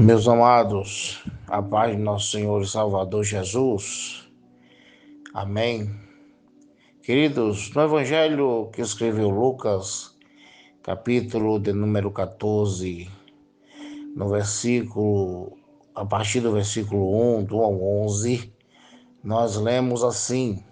Meus amados, a paz de nosso Senhor e Salvador Jesus. Amém. Queridos, no Evangelho que escreveu Lucas, capítulo de número 14, a partir do versículo 1, do 1 ao 11, nós lemos assim: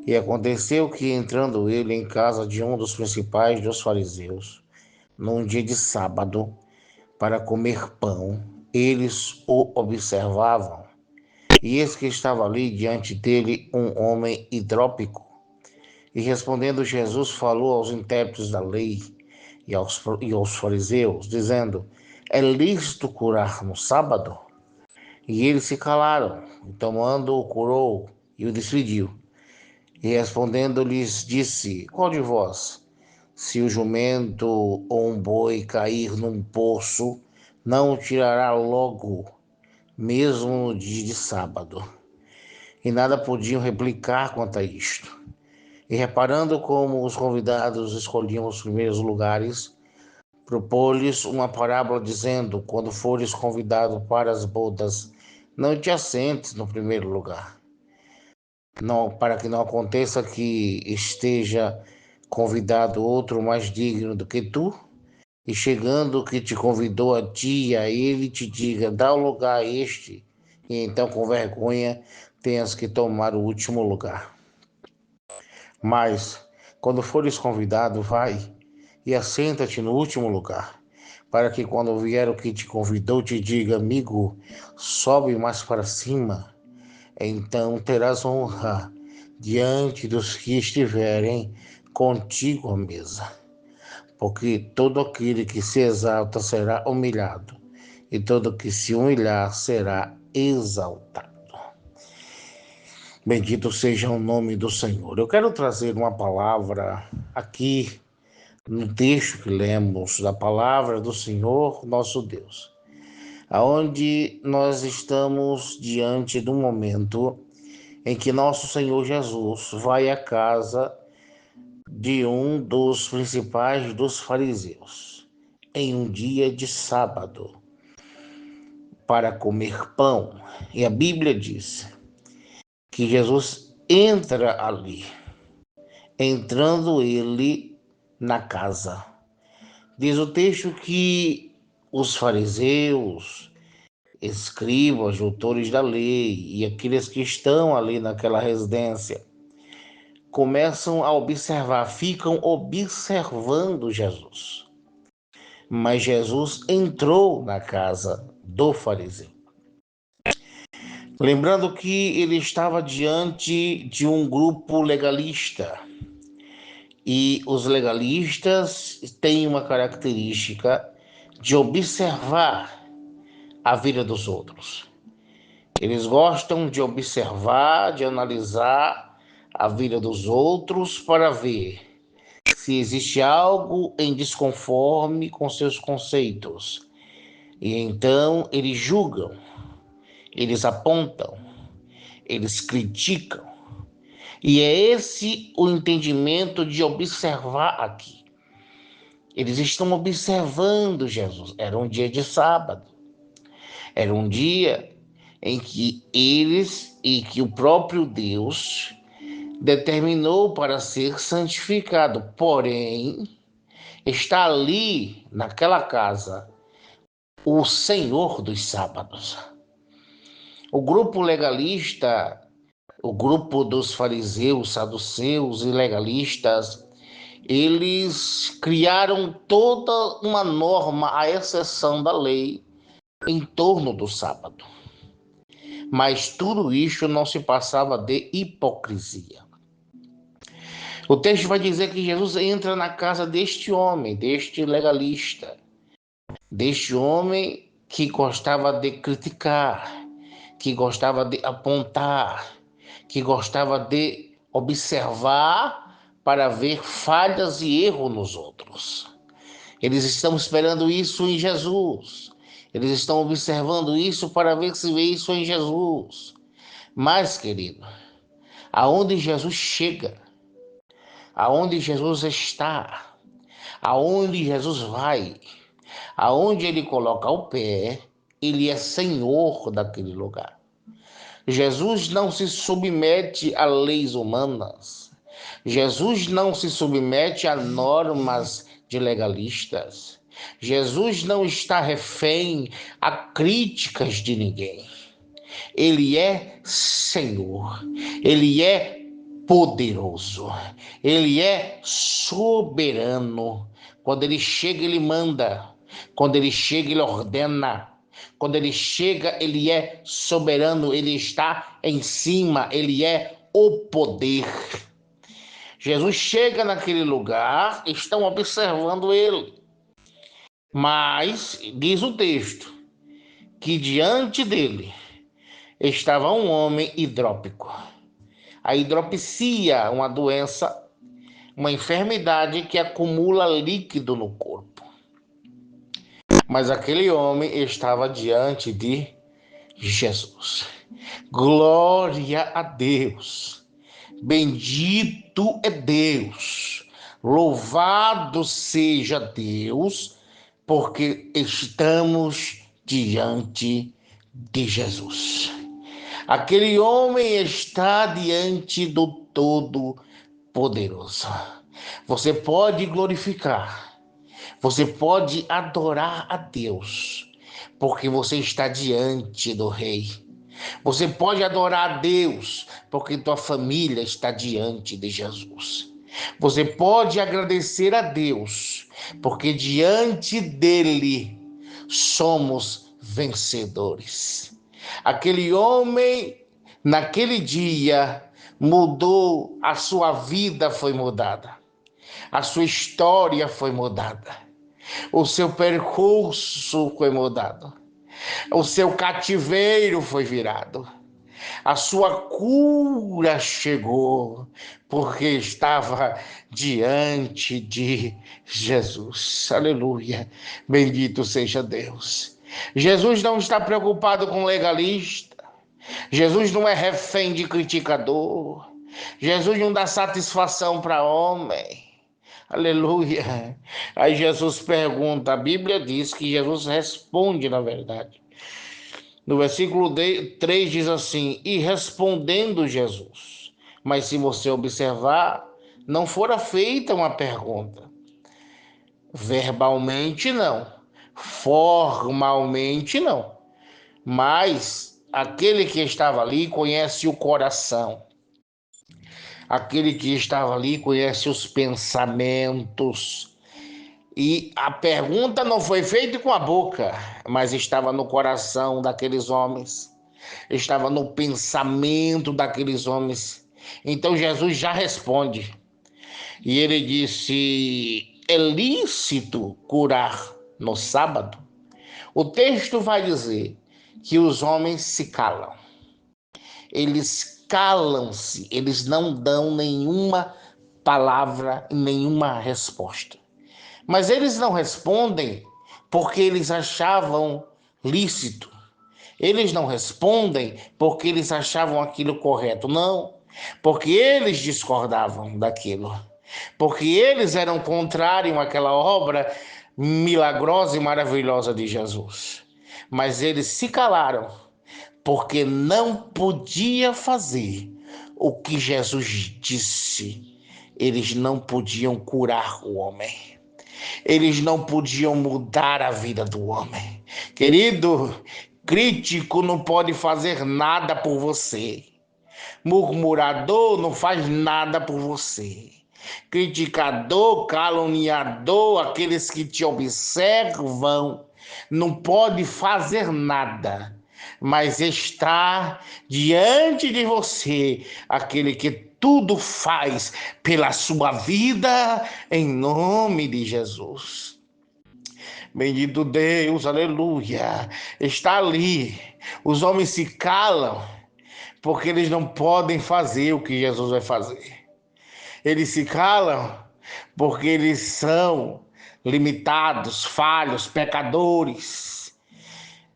E aconteceu que, entrando ele em casa de um dos principais dos fariseus, num dia de sábado, para comer pão, eles o observavam. E eis que estava ali diante dele um homem hidrópico. E respondendo Jesus, falou aos intérpretes da lei e aos fariseus, dizendo: É lícito curar no sábado? E eles se calaram, e tomando-o, curou e o despediu. E respondendo-lhes, disse: Qual de vós, se o jumento ou um boi cair num poço, não o tirará logo, mesmo no dia de sábado? E nada podiam replicar quanto a isto. E reparando como os convidados escolhiam os primeiros lugares, propôs-lhes uma parábola, dizendo: Quando fores convidado para as bodas, não te assentes no primeiro lugar, não, para que não aconteça que esteja convidado outro mais digno do que tu, e chegando o que te convidou a ti, a ele te diga: dá o lugar a este, e então com vergonha tenhas que tomar o último lugar. Mas, quando fores convidado, vai e assenta-te no último lugar, para que quando vier o que te convidou te diga: amigo, sobe mais para cima. Então terás honra diante dos que estiverem contigo à mesa. Porque todo aquele que se exalta será humilhado, e todo que se humilhar será exaltado. Bendito seja o nome do Senhor. Eu quero trazer uma palavra aqui no texto que lemos da palavra do Senhor nosso Deus, aonde nós estamos diante de um momento em que nosso Senhor Jesus vai à casa de um dos principais dos fariseus, em um dia de sábado, para comer pão. E a Bíblia diz que Jesus entra ali, entrando ele na casa. Diz o texto que os fariseus, escribas, doutores da lei e aqueles que estão ali naquela residência começam a observar, ficam observando Jesus. Mas Jesus entrou na casa do fariseu. Lembrando que ele estava diante de um grupo legalista. E os legalistas têm uma característica de observar a vida dos outros. Eles gostam de observar, de analisar a vida dos outros para ver se existe algo em desconforme com seus conceitos. E então eles julgam, eles apontam, eles criticam. E é esse o entendimento de observar aqui. Eles estão observando Jesus. Era um dia de sábado. Era um dia em que eles e que o próprio Deus determinou para ser santificado. Porém, está ali, naquela casa, o Senhor dos sábados. O grupo legalista, o grupo dos fariseus, saduceus e legalistas, eles criaram toda uma norma, à exceção da lei, em torno do sábado. Mas tudo isso não se passava de hipocrisia. O texto vai dizer que Jesus entra na casa deste homem, deste legalista, deste homem que gostava de criticar, que gostava de apontar, que gostava de observar para ver falhas e erros nos outros. Eles estão esperando isso em Jesus. Eles estão observando isso para ver se vê isso em Jesus. Mas, querido, aonde Jesus chega, aonde Jesus está, aonde Jesus vai, Aonde ele coloca o pé, ele é senhor daquele lugar. Jesus não se submete a leis humanas. Jesus não se submete a normas de legalistas. Jesus não está refém a críticas de ninguém. Ele é Senhor. Ele é poderoso. Ele é soberano. Quando ele chega, ele manda. Quando ele chega, ele ordena. Quando ele chega, ele é soberano, ele está em cima, ele é o poder. Jesus chega naquele lugar, estão observando ele. Mas, diz o texto, que diante dele estava um homem hidrópico. A hidropsia, uma doença, uma enfermidade que acumula líquido no corpo. Mas aquele homem estava diante de Jesus. Glória a Deus. Bendito é Deus. Louvado seja Deus, porque estamos diante de Jesus. Aquele homem está diante do Todo-Poderoso. Você pode glorificar, você pode adorar a Deus, porque você está diante do Rei. Você pode adorar a Deus, porque tua família está diante de Jesus. Você pode agradecer a Deus, porque diante dele somos vencedores. Aquele homem, naquele dia, mudou, a sua vida foi mudada. A sua história foi mudada. O seu percurso foi mudado. O seu cativeiro foi virado. A sua cura chegou, porque estava diante de Jesus. Aleluia. Bendito seja Deus. Jesus não está preocupado com legalista. Jesus não é refém de criticador. Jesus não dá satisfação para homem. Aleluia. Aí Jesus pergunta, a Bíblia diz que Jesus responde, na verdade. No versículo 3 diz assim, e respondendo Jesus. Mas se você observar, não fora feita uma pergunta. Verbalmente não. Formalmente não. Mas aquele que estava ali conhece o coração. Aquele que estava ali conhece os pensamentos. E a pergunta não foi feita com a boca, mas estava no coração daqueles homens. Estava no pensamento daqueles homens. Então Jesus já responde. E ele disse, é lícito curar no sábado? O texto vai dizer que os homens se calam. Eles calam-se, eles não dão nenhuma palavra, nenhuma resposta. Mas eles não respondem porque eles achavam lícito. Eles não respondem porque eles achavam aquilo correto. Não, porque eles discordavam daquilo. Porque eles eram contrários àquela obra milagrosa e maravilhosa de Jesus. Mas eles se calaram porque não podia fazer o que Jesus disse. Eles não podiam curar o homem. Eles não podiam mudar a vida do homem. Querido, crítico não pode fazer nada por você. Murmurador não faz nada por você. Criticador, caluniador, aqueles que te observam, não pode fazer nada. Mas está diante de você aquele que tudo faz pela sua vida, em nome de Jesus. Bendito Deus, aleluia. Está ali. Os homens se calam porque eles não podem fazer o que Jesus vai fazer. Eles se calam porque eles são limitados, falhos, pecadores.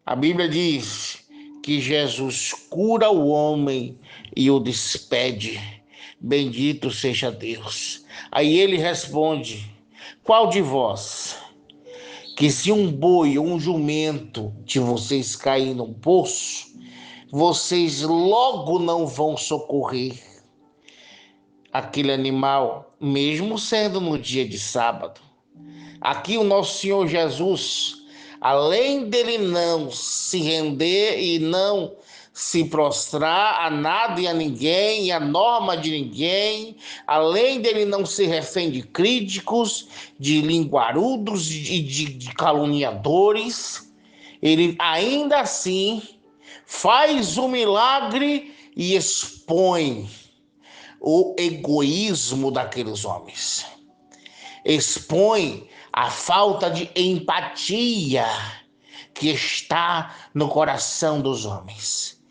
A Bíblia diz que Jesus cura o homem e o despede. Bendito seja Deus. Aí ele responde, qual de vós que se um boi ou um jumento de vocês cair num poço, vocês logo não vão socorrer aquele animal, mesmo sendo no dia de sábado. Aqui o nosso Senhor Jesus, além dele não se render e não se prostrar a nada e a ninguém, e a norma de ninguém, além dele não ser refém de críticos, de linguarudos e de caluniadores, ele ainda assim faz o milagre e expõe o egoísmo daqueles homens. Expõe a falta de empatia que está no coração dos homens.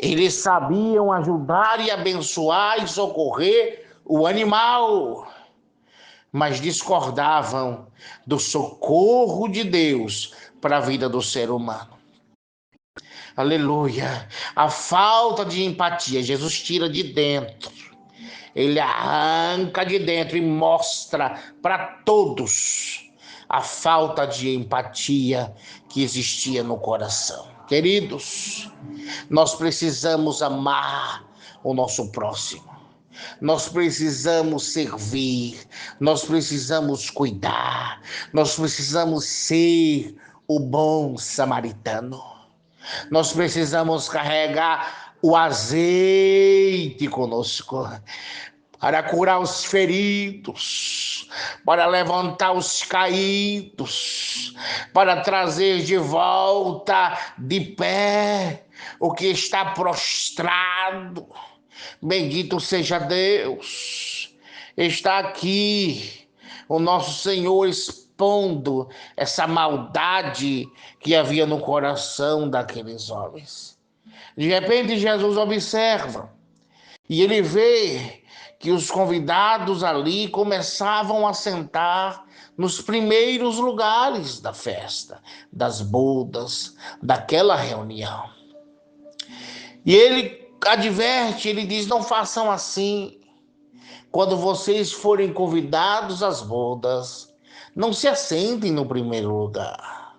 Eles sabiam ajudar e abençoar e socorrer o animal, mas discordavam do socorro de Deus para a vida do ser humano. Aleluia! A falta de empatia, Jesus tira de dentro. Ele arranca de dentro e mostra para todos a falta de empatia que existia no coração. Queridos, nós precisamos amar o nosso próximo. Nós precisamos servir, nós precisamos cuidar, nós precisamos ser o bom samaritano. Nós precisamos carregar o azeite conosco para curar os feridos, para levantar os caídos, para trazer de volta de pé o que está prostrado. Bendito seja Deus. Está aqui o nosso Senhor expondo essa maldade que havia no coração daqueles homens. De repente, Jesus observa e ele vê que os convidados ali começavam a sentar nos primeiros lugares da festa, das bodas, daquela reunião. E ele adverte, ele diz: não façam assim. Quando vocês forem convidados às bodas, não se assentem no primeiro lugar,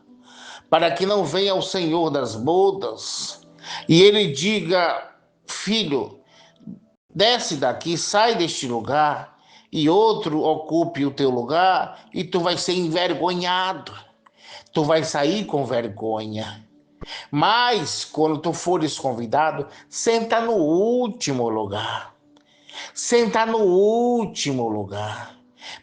para que não venha o Senhor das bodas e ele diga: filho, desce daqui, sai deste lugar, e outro ocupe o teu lugar, e tu vai ser envergonhado, tu vai sair com vergonha. Mas, quando tu fores convidado, senta no último lugar. Senta no último lugar.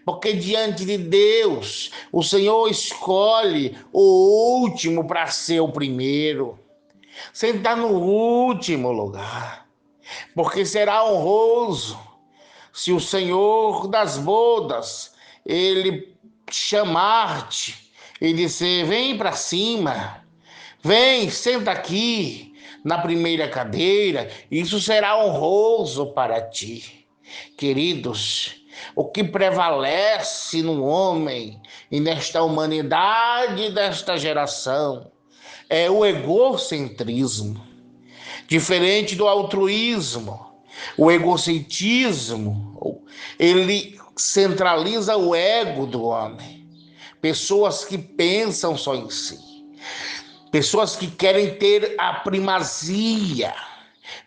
Porque diante de Deus, o Senhor escolhe o último para ser o primeiro. Senta no último lugar. Porque será honroso se o Senhor das bodas, ele chamar-te e dizer: vem para cima, vem, senta aqui na primeira cadeira, isso será honroso para ti. Queridos, o que prevalece no homem e nesta humanidade desta geração é o egocentrismo. Diferente do altruísmo, o egocentrismo, ele centraliza o ego do homem. Pessoas que pensam só em si. Pessoas que querem ter a primazia.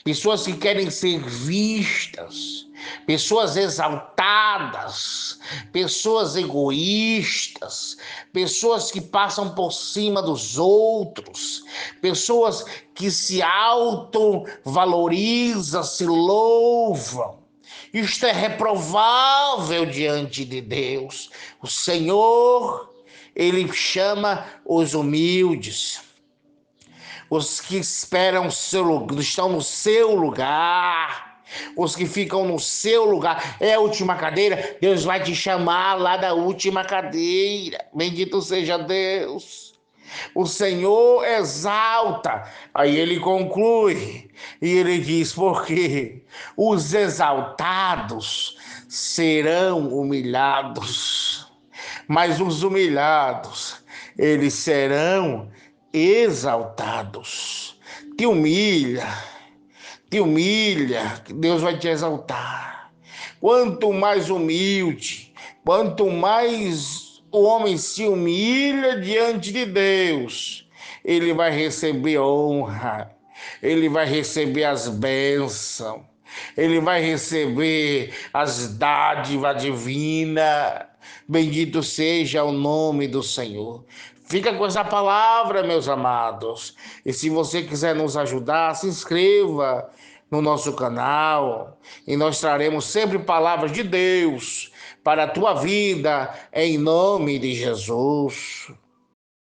Pessoas que querem ser vistas. Pessoas exaltadas. Pessoas egoístas. Pessoas que passam por cima dos outros. Pessoas que se autovalorizam, se louvam. Isto é reprovável diante de Deus. O Senhor, ele chama os humildes, os que esperam estão no seu lugar, os que ficam no seu lugar. É a última cadeira, Deus vai te chamar lá da última cadeira. Bendito seja Deus. O Senhor exalta. Aí ele conclui e ele diz: porque os exaltados serão humilhados, mas os humilhados, eles serão exaltados. Te humilha, que Deus vai te exaltar. Quanto mais humilde, quanto mais o homem se humilha diante de Deus, ele vai receber honra, ele vai receber as bênçãos, ele vai receber as dádivas divinas. Bendito seja o nome do Senhor. Fica com essa palavra, meus amados. E se você quiser nos ajudar, se inscreva no nosso canal e nós traremos sempre palavras de Deus para a tua vida, em nome de Jesus.